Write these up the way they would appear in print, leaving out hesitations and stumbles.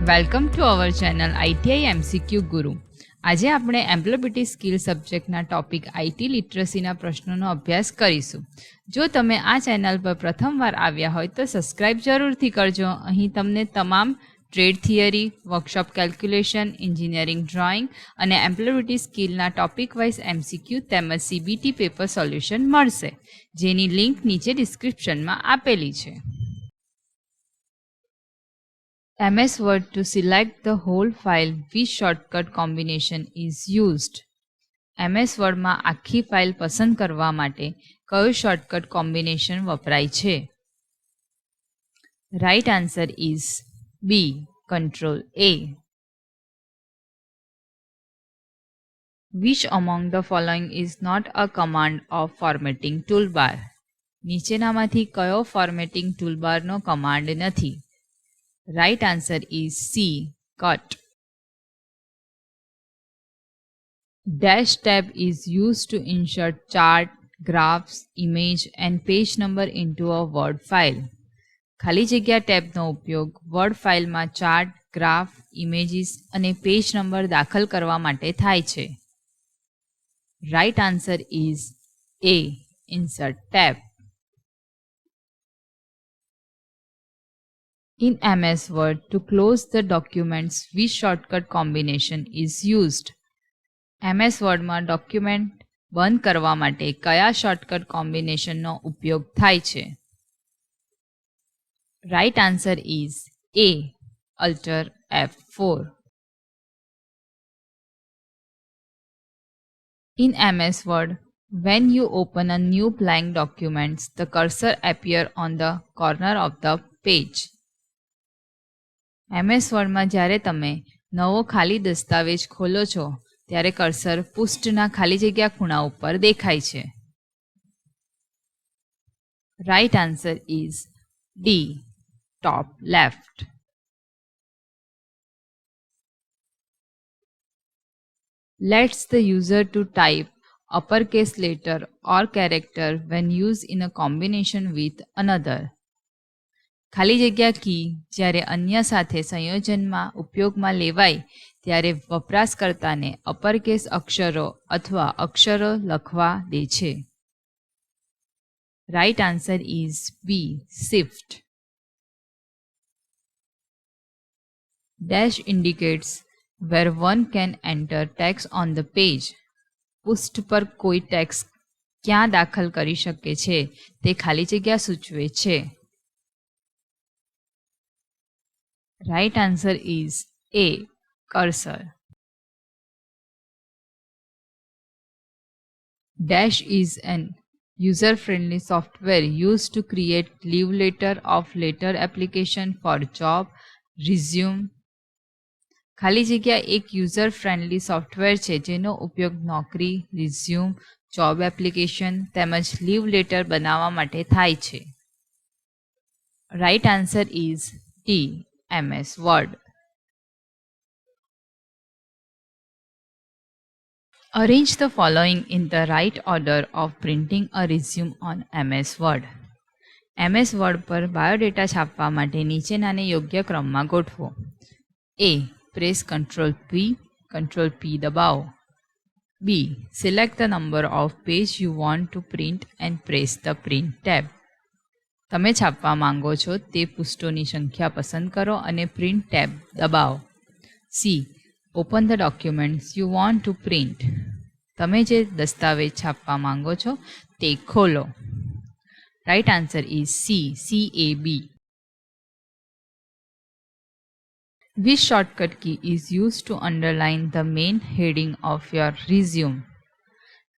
Welcome to our channel ITI MCQ ગુરુ. આજે આપણે એમ્પ્લોયબિલિટી સ્કિલ સબ્જેક્ટના ટોપિક IT લિટરસીના પ્રશ્નોનો અભ્યાસ કરીશું. જો તમે આ ચેનલ પર પ્રથમવાર આવ્યા હોય તો સબસ્ક્રાઇબ જરૂરથી કરજો. અહીં તમને તમામ trade theory, workshop calculation, engineering drawing અને એમ્પ્લોયબિલિટી સ્કિલના ટોપિક વાઇઝ MCQ તેમજ CBT પેપર સોલ્યુશન મળશે, જેની લિંક નીચે ડિસ્ક્રિપ્શનમાં આપેલી છે. MS Word to select the whole file, which shortcut combination is used? MS Word માં આખી ફાઇલ પસંદ કરવા માટે કયો શોર્ટકટ કોમ્બિનેશન વપરાય છે? Right answer is B, Control A. Which among the following is not a command of formatting toolbar? નીચેનામાંથી કયો ફોર્મેટિંગ ટૂલબારનો કમાન્ડ નથી? Right answer is C, cut. Dash tab is used to insert chart, graphs, image and page number into a Word file. ખાલી જગ્યા ટેબનો ઉપયોગ word ફાઇલમાં chart, graph, images અને page number દાખલ કરવા માટે થાય છે. Right answer is A, insert tab. In MS Word, to close the documents, which shortcut combination is used? MS Word માં ડોક્યુમેન્ટ બંધ કરવા માટે કયા શોર્ટકટ કોમ્બિનેશનનો ઉપયોગ થાય છે? Right answer is A, Alt F4. In MS Word, when you open a new blank document, the cursor appears on the corner of the page. MS વર્ડમાં જ્યારે તમે નવો ખાલી દસ્તાવેજ ખોલો છો ત્યારે કર્સર પૃષ્ઠના ખાલી જગ્યા ખૂણા ઉપર દેખાય છે. Right answer is D, top left. Lets the user to type uppercase letter or character when used in a combination with another. ખાલી જગ્યા કી જ્યારે અન્ય સાથે સંયોજનમાં ઉપયોગમાં લેવાય ત્યારે વપરાશકર્તાને અપરકેસ અક્ષરો અથવા અક્ષરો લખવા દે છે. Right answer is B, shift. Dash indicates where one can enter text on the page. પૃષ્ઠ પર કોઈ ટેક્સ્ટ ક્યાં દાખલ કરી શકે છે તે ખાલી જગ્યા સૂચવે છે. Right answer is A, cursor. Dash is an user-friendly software used to create leave letter of letter application for job, resume. ખાલી જગ્યા એક યુઝર ફ્રેન્ડલી સોફ્ટવેર છે જેનો ઉપયોગ નોકરી, રિઝ્યુમ, જોબ એપ્લિકેશન તેમજ લીવ લેટર બનાવવા માટે થાય છે. Right answer is D, MS Word. Arrange the following in the right order of printing a resume on MS Word. MS Word પર બાયોડેટા છાપવા માટે નીચેનાને યોગ્ય ક્રમમાં ગોઠવો. A, press Ctrl P દબાવો. B, select the number of page you want to print and press the print tab. તમે છાપવા માંગો છો તે પૃષ્ઠોની સંખ્યા પસંદ કરો અને પ્રિન્ટ ટેબ દબાવો. C, open the documents you want to print. તમે જે દસ્તાવેજ છાપવા માંગો છો તે ખોલો. Right answer is C, CAB. Which shortcut key is used to underline the main heading of your resume?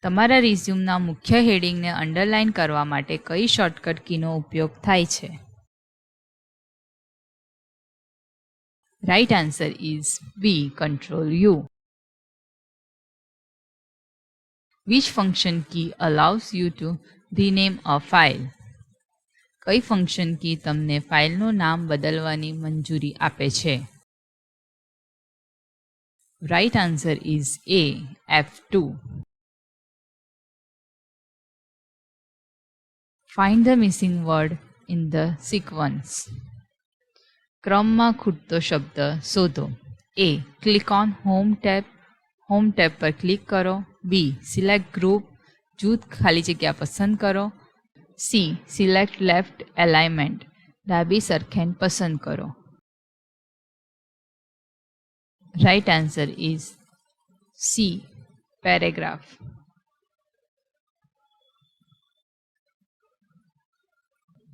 તમારા રિઝ્યુમના મુખ્ય હેડિંગને અંડરલાઇન કરવા માટે કઈ શોર્ટકટ કીનો ઉપયોગ થાય છે? Right answer is B, Ctrl U. Which function key allows you to rename a file? કઈ function key તમને ફાઇલનું નામ બદલવાની મંજૂરી આપે છે? Right answer is A, F2. Find the missing word in the sequence. ક્રમમાં ખૂટતો શબ્દ શોધો. એ. ક્લિક ઓન હોમ ટેબ પર ક્લિક કરો. બી. સિલેક્ટ ગ્રુપ, જૂથ ખાલી જગ્યા પસંદ કરો. સી. સિલેક્ટ લેફ્ટ એલાઇનમેન્ટ, ડાબી સરખેણ પસંદ કરો. Right answer is C. Paragraph.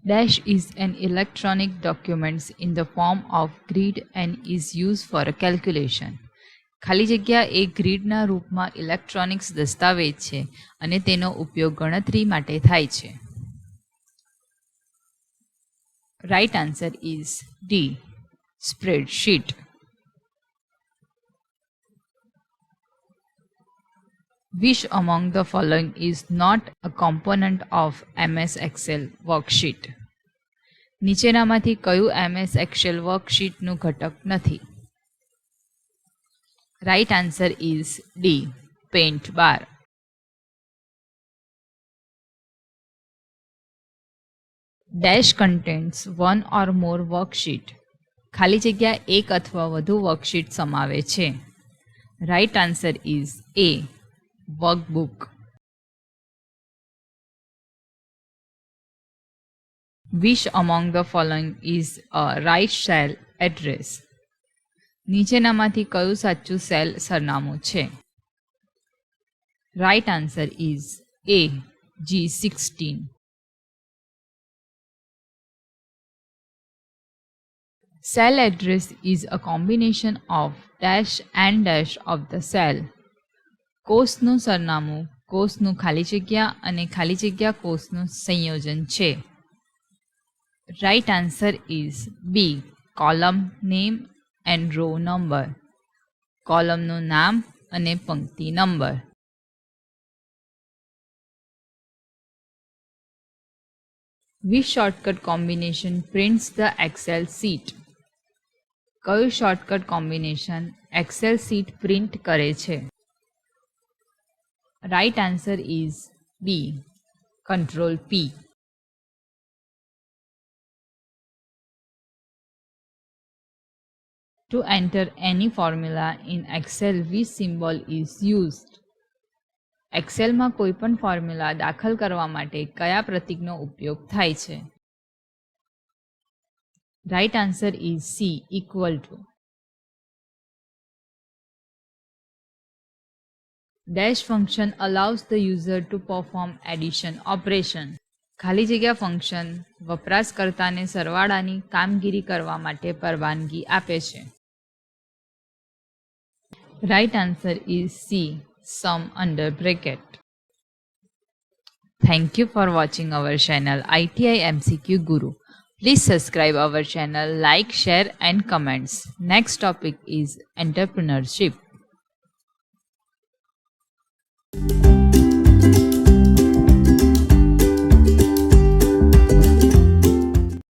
Dash is an electronic document in the form of grid and is used for a calculation. ખાલી જગ્યા એ ગ્રીડના રૂપમાં ઇલેક્ટ્રોનિક્સ દસ્તાવેજ છે અને તેનો ઉપયોગ ગણતરી માટે થાય છે. Right answer is D. Spreadsheet. Which among the following is not a component of MS Excel worksheet? નીચેનામાંથી કયું MS Excel વર્કશીટનું ઘટક નથી? Right answer is D. Paint bar. Dash contents one or more worksheet. ખાલી જગ્યા એક અથવા વધુ વર્કશીટ સમાવે છે. Right answer is A. Workbook. Which among the following is a right cell address? નીચેનામાંથી કયું સાચું સેલ સરનામું છે? Right answer is A. G16. Cell address is a combination of dash and dash of the cell. કોષનું સરનામું કોષનું ખાલી જગ્યા અને ખાલી જગ્યા કોષનું સંયોજન છે. Right answer is B. Column name and row number. કોલમનું નામ અને પંક્તિ નંબર. Which shortcut combination prints the Excel sheet? કયું shortcut combination Excel sheet print કરે છે? Right answer is B. Control P. To enter any formula in Excel, which symbol is used? એક્સેલમાં કોઈપણ formula દાખલ કરવા માટે કયા પ્રતીકનો ઉપયોગ થાય છે? Right answer is C. Equal to. Dash function allows the user to perform addition operation. ખાલી જગ્યા ફંક્શન વપરાશકર્તાને સરવાળાની કામગીરી કરવા માટે પરવાનગી આપે છે. Right answer is C. sum under bracket. Thank you for watching our channel ITI MCQ Guru. Please subscribe our channel, like, share and comments. Next topic is entrepreneurship.